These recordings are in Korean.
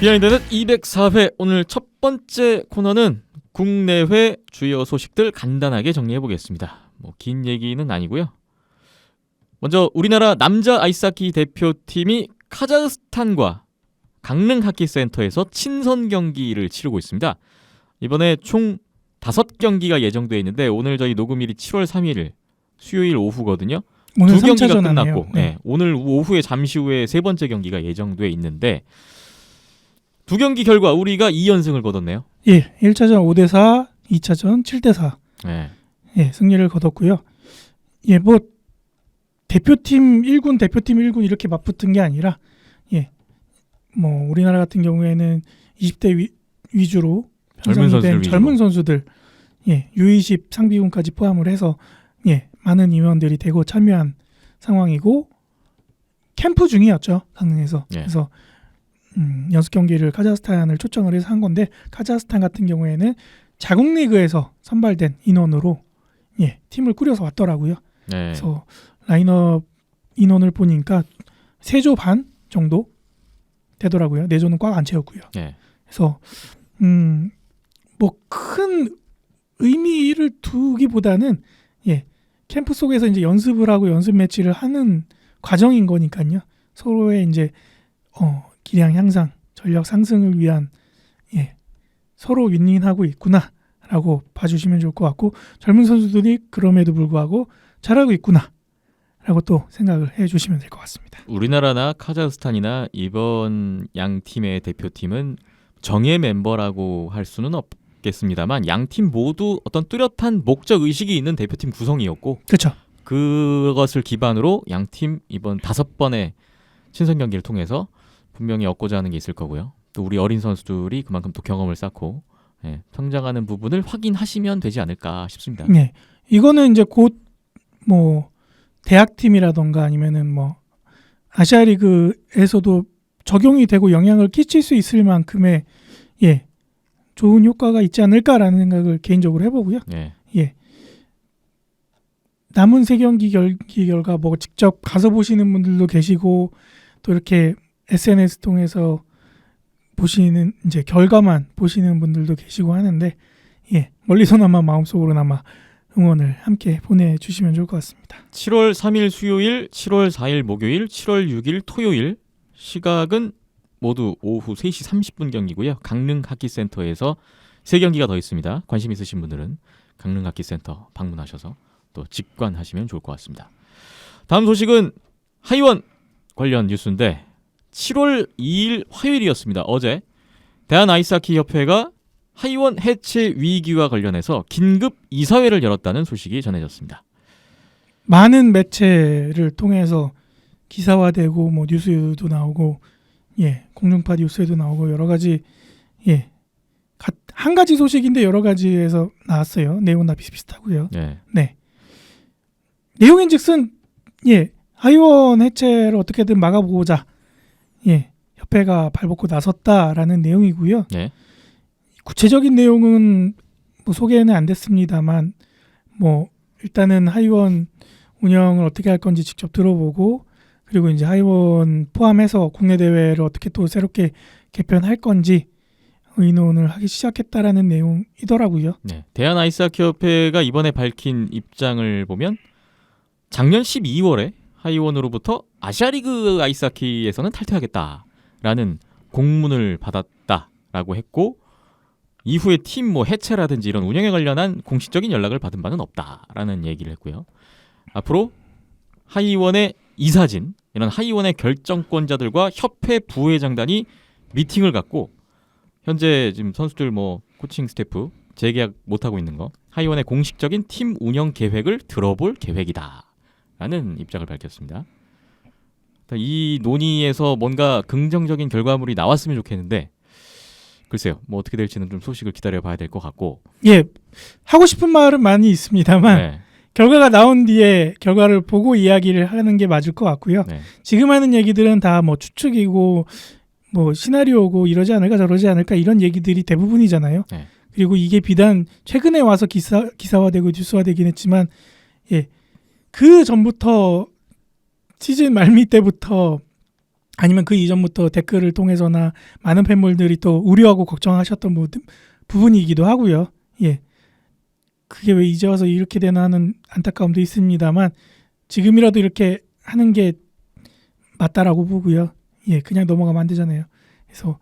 비하인드는 204회. 오늘 첫 번째 코너는 국내외 주요 소식들 간단하게 정리해보겠습니다. 긴 얘기는 아니고요. 먼저 우리나라 남자 아이스하키 대표팀이 카자흐스탄과 강릉 하키센터에서 친선 경기를 치르고 있습니다. 이번에 총 5경기가 예정되어 있는데 오늘 저희 녹음일이 7월 3일 수요일 오후거든요. 오늘 2경기가 3차전 끝났고 하네요. 네. 오늘 오후에 잠시 후에 세 번째 경기가 예정되어 있는데 2경기 결과 우리가 2연승을 거뒀네요. 예, 1차전 5대4, 2차전 7대4. 네. 예, 승리를 거뒀고요. 예, 대표팀 1군, 대표팀 1군 이렇게 맞붙은 게 아니라 예. 우리나라 같은 경우에는 20대 위주로 젊은 선수들 예, U20 상비군까지 포함을 해서 예, 많은 임원들이 되고 참여한 상황이고 캠프 중이었죠. 강릉에서. 예. 그래서 연습 경기를 카자흐스탄을 초청을 해서 한 건데 카자흐스탄 같은 경우에는 자국 리그에서 선발된 인원으로 예, 팀을 꾸려서 왔더라고요. 네. 그래서 라인업 인원을 보니까 3조 반 정도 되더라고요. 4조는 꽉 안 채웠고요. 네. 그래서 큰 의미를 두기보다는 예, 캠프 속에서 이제 연습을 하고 연습 매치를 하는 과정인 거니까요. 서로의 이제 기량 향상, 전력 상승을 위한 예, 서로 윈윈하고 있구나라고 봐주시면 좋을 것 같고 젊은 선수들이 그럼에도 불구하고 잘하고 있구나라고 또 생각을 해주시면 될 것 같습니다. 우리나라나 카자흐스탄이나 이번 양 팀의 대표팀은 정예 멤버라고 할 수는 없겠습니다만 양 팀 모두 어떤 뚜렷한 목적 의식이 있는 대표팀 구성이었고 그렇죠. 그것을 기반으로 양 팀 이번 5번의 친선 경기를 통해서 분명히 얻고자 하는 게 있을 거고요. 또 우리 어린 선수들이 그만큼 또 경험을 쌓고 예, 성장하는 부분을 확인하시면 되지 않을까 싶습니다. 네, 이거는 이제 곧 대학팀이라던가 아니면은 아시아리그에서도 적용이 되고 영향을 끼칠 수 있을 만큼의 예, 좋은 효과가 있지 않을까라는 생각을 개인적으로 해보고요. 예. 예. 남은 3경기 결과 직접 가서 보시는 분들도 계시고 또 이렇게 SNS 통해서 보시는 이제 결과만 보시는 분들도 계시고 하는데 예, 멀리서나마 마음속으로나마 응원을 함께 보내주시면 좋을 것 같습니다. 7월 3일 수요일, 7월 4일 목요일, 7월 6일 토요일 시각은 모두 오후 3시 30분 경기고요. 강릉 하키센터에서 3경기가 더 있습니다. 관심 있으신 분들은 강릉 하키센터 방문하셔서 또 직관하시면 좋을 것 같습니다. 다음 소식은 하이원 관련 뉴스인데 7월 2일 화요일이었습니다. 어제 대한아이스하키협회가 하이원 해체 위기와 관련해서 긴급 이사회를 열었다는 소식이 전해졌습니다. 많은 매체를 통해서 기사화되고 뉴스도 나오고 예, 공중파 뉴스에도 나오고 여러 가지 예, 한 가지 소식인데 여러 가지에서 나왔어요. 내용은 다 비슷비슷하고요. 네. 네. 내용인즉슨 예, 하이원 해체를 어떻게든 막아보고자 예, 협회가 발벗고 나섰다라는 내용이고요. 네. 구체적인 내용은 소개는 안 됐습니다만 일단은 하이원 운영을 어떻게 할 건지 직접 들어보고 그리고 이제 하이원 포함해서 국내 대회를 어떻게 또 새롭게 개편할 건지 의논을 하기 시작했다라는 내용이더라고요. 네. 대한아이스하키협회가 이번에 밝힌 입장을 보면 작년 12월에 하이원으로부터 아시아리그 아이스하키에서는 탈퇴하겠다라는 공문을 받았다라고 했고 이후에 팀 해체라든지 이런 운영에 관련한 공식적인 연락을 받은 바는 없다라는 얘기를 했고요. 앞으로 하이원의 이사진, 이런 하이원의 결정권자들과 협회 부회장단이 미팅을 갖고 현재 지금 선수들 코칭 스태프 재계약 못하고 있는 거 하이원의 공식적인 팀 운영 계획을 들어볼 계획이다라는 입장을 밝혔습니다. 이 논의에서 뭔가 긍정적인 결과물이 나왔으면 좋겠는데 글쎄요. 어떻게 될지는 좀 소식을 기다려봐야 될 것 같고 예, 하고 싶은 말은 많이 있습니다만 네. 결과가 나온 뒤에 결과를 보고 이야기를 하는 게 맞을 것 같고요. 네. 지금 하는 얘기들은 다 추측이고 시나리오고 이러지 않을까 저러지 않을까 이런 얘기들이 대부분이잖아요. 네. 그리고 이게 비단 최근에 와서 기사화되고 뉴스화되긴 했지만 예, 그 전부터 시즌 말미 때부터 아니면 그 이전부터 댓글을 통해서나 많은 팬분들이 또 우려하고 걱정하셨던 부분이기도 하고요. 예. 그게 왜 이제 와서 이렇게 되나 하는 안타까움도 있습니다만 지금이라도 이렇게 하는 게 맞다라고 보고요. 예, 그냥 넘어가면 안 되잖아요. 그래서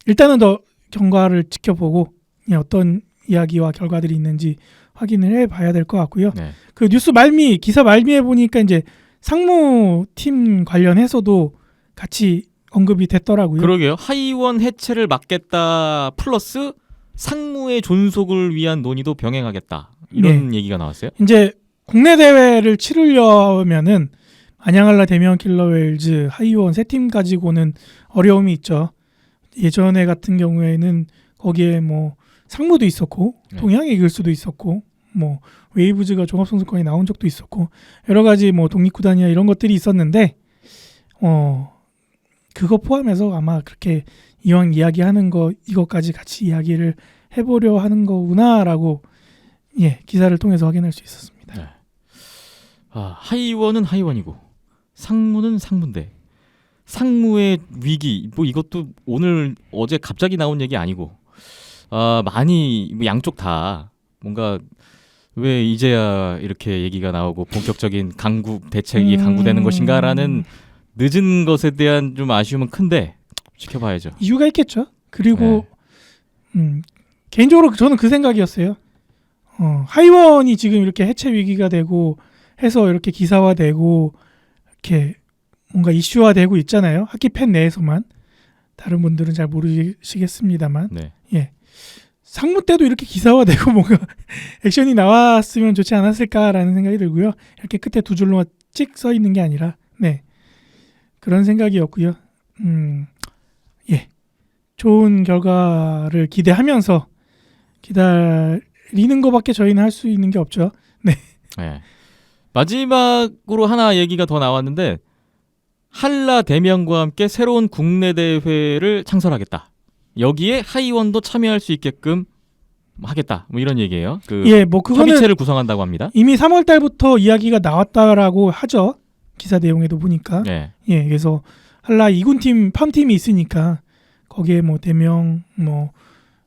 일단은 더 경과를 지켜보고 예, 어떤 이야기와 결과들이 있는지 확인을 해봐야 될 것 같고요. 네. 그 뉴스 기사 말미에 보니까 이제 상무팀 관련해서도 같이 언급이 됐더라고요. 그러게요. 하이원 해체를 막겠다 플러스 상무의 존속을 위한 논의도 병행하겠다. 이런 얘기가 나왔어요. 이제 국내 대회를 치르려면은 안양할라 대면 킬러웨일즈 하이원 세 팀 가지고는 어려움이 있죠. 예전에 같은 경우에는 거기에 뭐 상무도 있었고 동양의 이글스도 있었고 뭐 웨이브즈가 종합선수권에 나온 적도 있었고 여러 가지 뭐 독립구단이나 이런 것들이 있었는데 그거 포함해서 아마 그렇게 이왕 이야기하는 거 이것까지 같이 이야기를 해보려 하는 거구나라고 예 기사를 통해서 확인할 수 있었습니다. 네. 하이원은 하이원이고 상무는 상무인데 상무의 위기 뭐 이것도 오늘 어제 갑자기 나온 얘기 아니고 많이 양쪽 다 뭔가 왜 이제야 이렇게 얘기가 나오고 본격적인 강국 대책이 강구되는 것인가라는 늦은 것에 대한 좀 아쉬움은 큰데 지켜봐야죠. 이유가 있겠죠. 그리고 개인적으로 저는 그 생각이었어요. 하이원이 지금 이렇게 해체 위기가 되고 해서 이렇게 기사화되고 이렇게 뭔가 이슈화되고 있잖아요. 하키 팬 내에서만. 다른 분들은 잘 모르시겠습니다만. 네. 예. 상무 때도 이렇게 기사화되고 뭔가 액션이 나왔으면 좋지 않았을까라는 생각이 들고요. 이렇게 끝에 두 줄로만 찍 써 있는 게 아니라 네. 그런 생각이었고요. 예. 좋은 결과를 기대하면서 기다리는 것밖에 저희는 할 수 있는 게 없죠. 네. 네. 마지막으로 하나 얘기가 더 나왔는데 한라 대면과 함께 새로운 국내 대회를 창설하겠다. 여기에 하이원도 참여할 수 있게끔 하겠다. 뭐 이런 얘기예요. 예, 뭐 그거는 협의체를 구성한다고 합니다. 이미 3월 달부터 이야기가 나왔다라고 하죠. 기사 내용에도 보니까. 네. 예, 그래서 한라 2군 팀 팜팀이 있으니까 거기에 뭐 대명, 뭐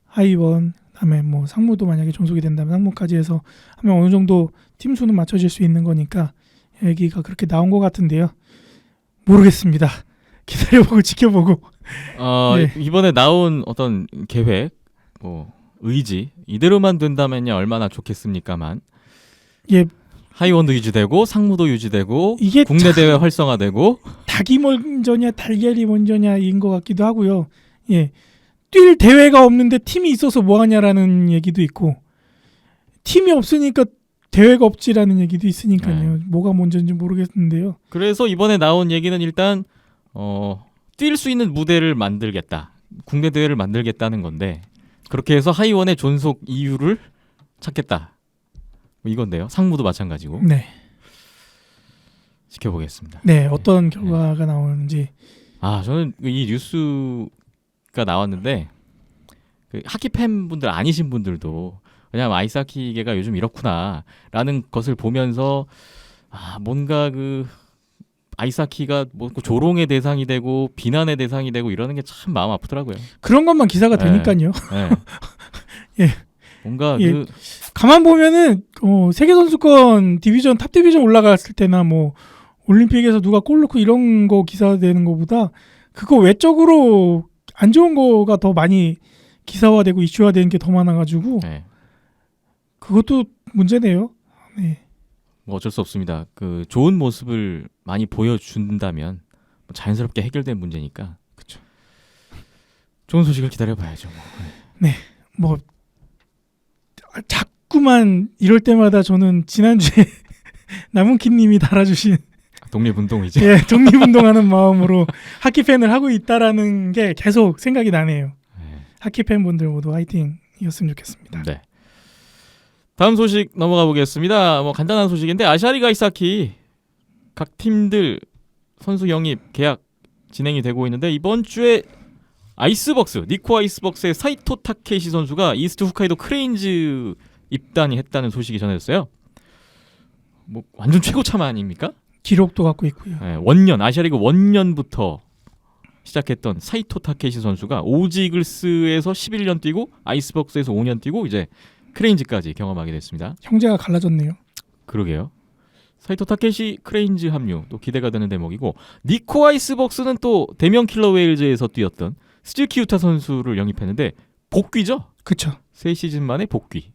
하이원, 그다음에 뭐 상무도 만약에 존속이 된다면 상무까지 해서 하면 어느 정도 팀 수는 맞춰질 수 있는 거니까 얘기가 그렇게 나온 것 같은데요. 모르겠습니다. 기다려보고 지켜보고. 네. 이번에 나온 어떤 계획, 뭐 의지 이대로만 된다면요 얼마나 좋겠습니까만. 예. 하이원도 유지되고 상무도 유지되고 이게 국내 대회 활성화되고 닭이 먼저냐 달걀이 먼저냐인 것 같기도 하고요. 예. 뛸 대회가 없는데 팀이 있어서 뭐하냐라는 얘기도 있고 팀이 없으니까 대회가 없지라는 얘기도 있으니까요. 뭐가 먼저인지 모르겠는데요. 그래서 이번에 나온 얘기는 일단 뛸 수 있는 무대를 만들겠다. 국내 대회를 만들겠다는 건데 그렇게 해서 하이원의 존속 이유를 찾겠다. 뭐 이건데요. 상무도 마찬가지고. 네. 지켜보겠습니다. 네, 어떤 결과가 나오는지. 저는 이 뉴스가 나왔는데 그 하키 팬분들 아니신 분들도 그냥 아이스하키계가 요즘 이렇구나라는 것을 보면서 뭔가 그 아이스하키가 뭐 조롱의 대상이 되고 비난의 대상이 되고 이러는 게 참 마음 아프더라고요. 그런 것만 기사가 되니까요. 네. 예. 뭔가 예. 가만 보면은 세계 선수권 디비전 탑 디비전 올라갔을 때나 뭐 올림픽에서 누가 골 넣고 이런 거 기사되는 거보다 그거 외적으로 안 좋은 거가 더 많이 기사화되고 이슈화되는 게 더 많아가지고 그것도 문제네요. 네. 뭐 어쩔 수 없습니다. 그 좋은 모습을 많이 보여준다면 자연스럽게 해결된 문제니까. 그렇죠. 좋은 소식을 기다려봐야죠. 네. 뭐 자꾸만 이럴 때마다 저는 지난주에 남은키님이 달아주신 독립운동이지. 예, 독립운동하는 마음으로 하키 팬을 하고 있다라는 게 계속 생각이 나네요. 하키 팬분들 모두 화이팅이었으면 좋겠습니다. 네. 다음 소식 넘어가 보겠습니다. 뭐 간단한 소식인데 아시아리그 아이스하키 각 팀들 선수 영입 계약 진행이 되고 있는데 이번 주에 아이스벅스 니코 아이스벅스의 사이토 타케시 선수가 이스트 홋카이도 크레인즈 입단이 했다는 소식이 전해졌어요. 뭐 완전 최고참 아닙니까? 기록도 갖고 있고요. 원년 아시아리그 원년부터 시작했던 사이토 타케시 선수가 오지글스에서 11년 뛰고 아이스박스에서 5년 뛰고 이제 크레인즈까지 경험하게 됐습니다. 형제가 갈라졌네요. 그러게요. 사이토 타케시 크레인즈 합류 또 기대가 되는 대목이고 니코 아이스박스는 또 대명 킬러 웨일즈에서 뛰었던 스즈키 유타 선수를 영입했는데 복귀죠. 그렇죠. 3시즌 만에 복귀.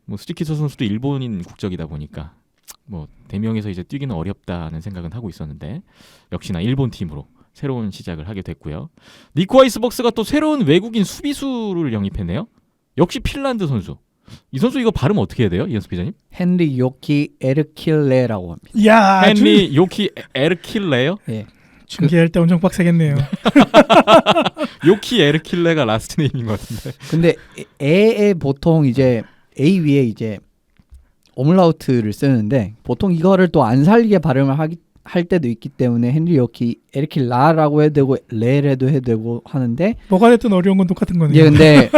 뭐 스즈키 유타 선수도 일본인 국적이다 보니까 뭐 대명에서 이제 뛰기는 어렵다는 생각은 하고 있었는데 역시나 일본 팀으로 새로운 시작을 하게 됐고요. 니코 아이스박스가 또 새로운 외국인 수비수를 영입했네요. 역시 핀란드 선수. 이 선수 이거 발음 어떻게 해야 돼요? 이현수 기자님? 헨리 요키 에르킬레라고 합니다. 야, 헨리 요키 에르킬레요? 예. 중계할 때 엄청 빡세겠네요. 요키 에르킬레가 라스트 네임인 것 같은데. 근데 에에 보통 이제 A 위에 이제 오물라우트를 쓰는데 보통 이거를 또 안 살리게 발음을 할 때도 있기 때문에 헨리 요키 에르킬라라고 해도 되고 레라도 해도 되고 하는데 뭐가 됐든 어려운 건 똑같은 거네요. 이제 근데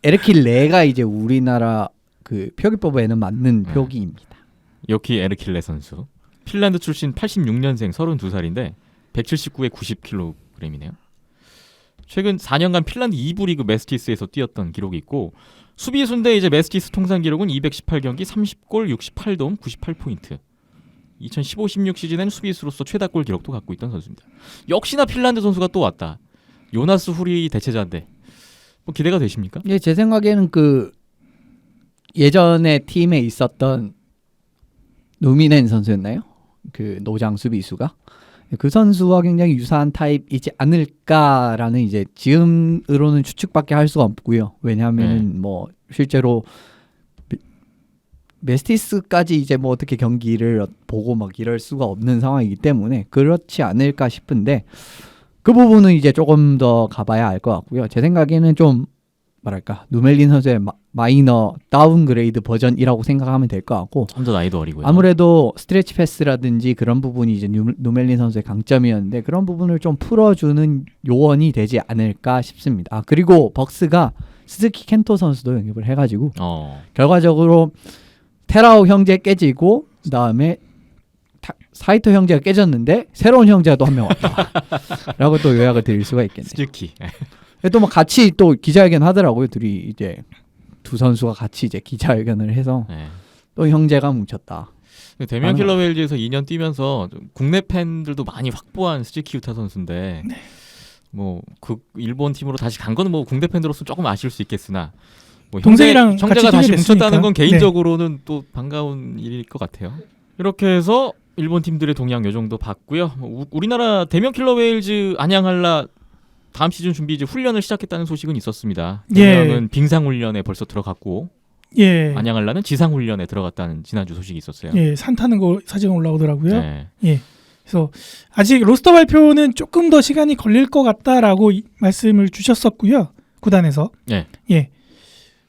에르킬레가 이제 우리나라 그 표기법에는 맞는 표기입니다. 요키 에르킬레 선수. 핀란드 출신 86년생 32살인데 179에 90kg이네요. 최근 4년간 핀란드 2부 리그 메스티스에서 뛰었던 기록이 있고 수비수인데 이제 메스티스 통산 기록은 218경기 30골 68도움 98포인트. 2015-16 시즌엔 수비수로서 최다골 기록도 갖고 있던 선수입니다. 역시나 핀란드 선수가 또 왔다. 요나스 후리 대체자인데 뭐 기대가 되십니까? 예, 제 생각에는 그 예전에 팀에 있었던 누미넨 선수였나요? 그 노장 수비수가 그 선수와 굉장히 유사한 타입이지 않을까라는 이제 지금으로는 추측밖에 할 수가 없고요. 왜냐하면은 뭐 실제로 메스티스까지 이제 뭐 어떻게 경기를 보고 막 이럴 수가 없는 상황이기 때문에 그렇지 않을까 싶은데 그 부분은 이제 조금 더 가봐야 알 것 같고요. 제 생각에는 좀 뭐랄까 누멜린 선수의 마이너 다운그레이드 버전이라고 생각하면 될 것 같고 좀 더 나이도 어리고요. 아무래도 스트레치 패스라든지 그런 부분이 이제 누멜린 선수의 강점이었는데 그런 부분을 좀 풀어주는 요원이 되지 않을까 싶습니다. 아 그리고 벅스가 스즈키 켄토 선수도 영입을 해가지고 결과적으로 테라오 형제 깨지고 그다음에 사이토 형제가 깨졌는데 새로운 형제가 또 한 명 왔다 라고 또 요약을 드릴 수가 있겠네요. 스즈키. 또 뭐 같이 또 기자회견 하더라고요. 둘이 이제 두 선수가 같이 이제 기자회견을 해서 또 형제가 뭉쳤다. 대면 킬러 웨일즈에서 2년 뛰면서 국내 팬들도 많이 확보한 스즈키 유타 선수인데 뭐 그 일본 팀으로 다시 간 거는 뭐 국내 팬들로서 조금 아쉬울 수 있겠으나 뭐 동생이랑 형제가 같이 다시 뛰게 뭉쳤다는 건 됐으니까. 개인적으로는 또 반가운 일일 것 같아요. 이렇게 해서 일본 팀들의 동향 요 정도 봤고요. 우리나라 대면 킬러 웨일즈 안양할라 다음 시즌 준비 이제 훈련을 시작했다는 소식은 있었습니다. 대면은 빙상 훈련에 벌써 들어갔고 안양할라는 지상 훈련에 들어갔다는 지난주 소식이 있었어요. 산 타는 거 사진가 올라오더라고요. 네. 그래서 아직 로스터 발표는 조금 더 시간이 걸릴 것 같다라고 말씀을 주셨었고요. 구단에서.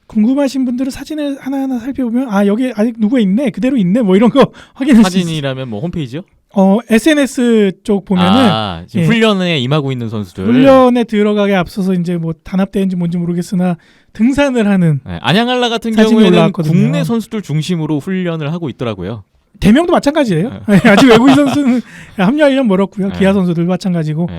궁금하신 분들은 사진을 하나하나 살펴보면 아 여기 아직 누가 있네 그대로 있네 뭐 이런 거 확인할 수 있어요. 사진이라면 뭐 홈페이지요? SNS 쪽 보면은 지금 훈련에 임하고 있는 선수들 훈련에 들어가게 앞서서 이제 뭐 단합대회인지 뭔지 모르겠으나 등산을 하는 안양할라 같은 사진이 경우에는 올라왔거든요. 국내 선수들 중심으로 훈련을 하고 있더라고요. 대명도 마찬가지예요. 아직 외국인 선수는 합류하려면 멀었고요. 기아 선수들 마찬가지고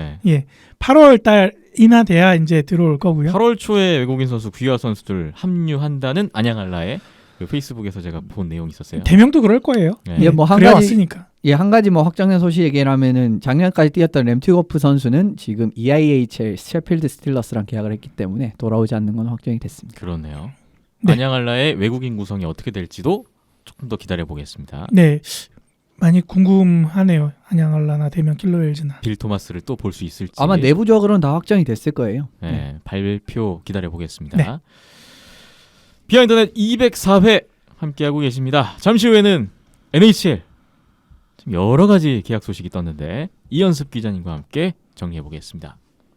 8월 달이나 돼야 이제 들어올 거고요. 8월 초에 외국인 선수 기아 선수들 합류한다는 안양할라의 그 페이스북에서 제가 본 내용이 있었어요. 대명도 그럴 거예요. 뭐 한 그래 가지 왔으니까. 한 가지 뭐 확정된 소식 얘기라면은 작년까지 뛰었던 램튜거프 선수는 지금 EIHL 셰필드 스틸러스랑 계약을 했기 때문에 돌아오지 않는 건 확정이 됐습니다. 그렇네요. 네. 안양할라의 외국인 구성이 어떻게 될지도 조금 더 기다려 보겠습니다. 네, 많이 궁금하네요. 안양할라나 대명 킬러웰즈나. 빌 토마스를 또 볼 수 있을지 아마 내부적으로는 다 확정이 됐을 거예요. 발표 기다려 보겠습니다. 네. 비하인드넷 204회 함께하고 계십니다. 잠시 후에는 NHL 여러 가지 계약 소식이 떴는데 이연습 기자님과 함께 정리해 보겠습니다.